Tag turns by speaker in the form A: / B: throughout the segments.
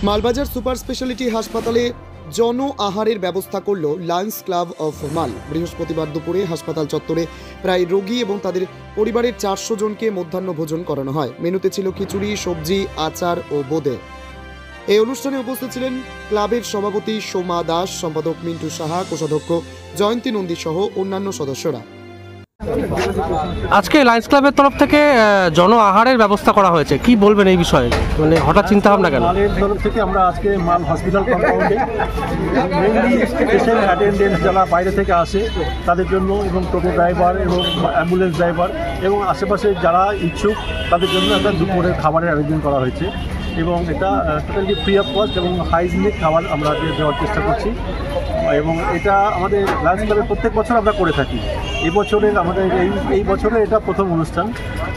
A: Malbazar super speciality হাসপাতালে জন আহারের ব্যবস্থা করল লায়ন্স ক্লাব অফ মাল। বৃহস্পতিবার দুপুরে হাসপাতাল চত্বরে প্রায় রোগী এবং তাদের পরিবারের 400 জনকে মধ্যাহ্ন ভোজন করানো হয়। মেনুতে ছিল খিচুড়ি, সবজি, আচার ও বোঁদে। এই অনুষ্ঠানে উপস্থিত ছিলেন ক্লাবের সভাপতি সোমা দাস, সম্পাদক মিন্টু সাহা, কোষাধ্যক্ষ জয়ন্তী নন্দী সহ অন্যান্য সদস্যরা।
B: আজকে লায়ন্স ক্লাবের তরফ থেকে জন আহারের ব্যবস্থা করা হয়েছে, কি বলবেন এই বিষয়ে? মানে হঠাৎ চিন্তা ভাবনা কেন?
C: মালের তরফ থেকে আমরা আজকে মাল হসপিটাল কম্পাউন্ডে মেইনলি পেশেন্ট অ্যাটেন্ডেন্ট যারা বাইরে থেকে আসে তাদের জন্য, এবং টোটো ড্রাইভার এবং অ্যাম্বুলেন্স ড্রাইভার এবং আশেপাশে যারা ইচ্ছুক তাদের জন্য একটা দুপুরের খাবারের আয়োজন করা হয়েছে। এবং এটা টোটালি ফ্রি অফ কস্ট এবং হাইজিনিক খাবার আমরা দেওয়ার চেষ্টা করছি। এবং এটা আমাদের লায়ন্স ক্লাবের প্রত্যেক বছর আমরা করে থাকি। এই বছরের আমাদের এই বছরের এটা প্রথম অনুষ্ঠান।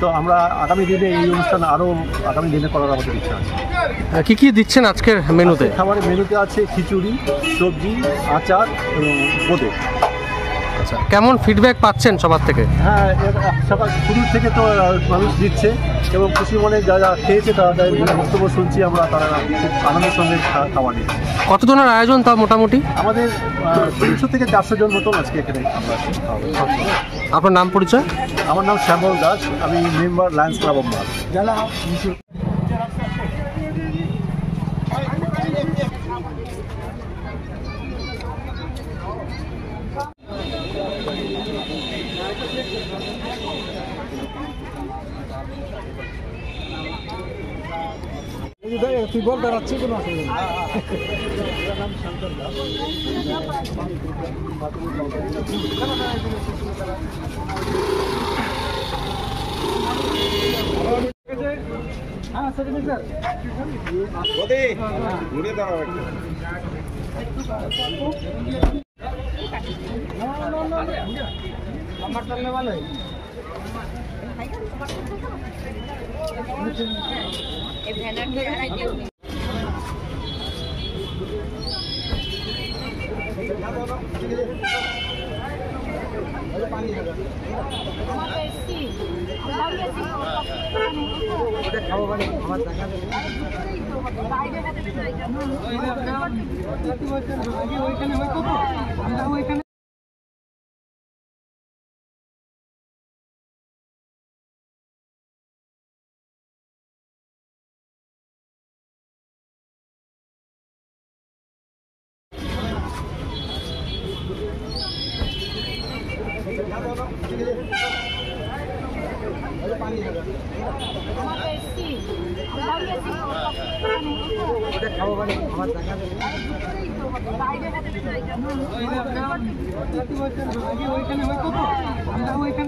C: তো আমরা আগামী দিনে এই অনুষ্ঠান আরও আগামী দিনে করার আমাদের ইচ্ছা আছে।
B: কি কি দিচ্ছেন আজকের মেনুতে?
C: খাবারের মেনুতে আছে খিচুড়ি, সবজি, আচার এবং বোঁদে।
B: আচ্ছা, কেমন ফিডব্যাক পাচ্ছেন সবার থেকে?
C: হ্যাঁ, সকাল শুরু থেকে তো মানুষ দিচ্ছে এবং খুশি মনে যারা খেয়েছে তাদের বক্তব্য শুনছি আমরা, তারা খুব আনন্দের সঙ্গে খাওয়া নিচ্ছে।
B: কতজনের আয়োজন তা মোটামুটি?
C: আমাদের 300 থেকে 400 জন মতন আজকে এখানে আমরা খাওয়াবো।
B: আপনার নাম পরিচয়?
C: আমার নাম শ্যামল দাস, আমি মেম্বার লায়ন্স ক্লাব অফ মাল। তুই বল, দাঁড়াচ্ছি কোনো অসুবিধা আমার চললে ভালো। আমার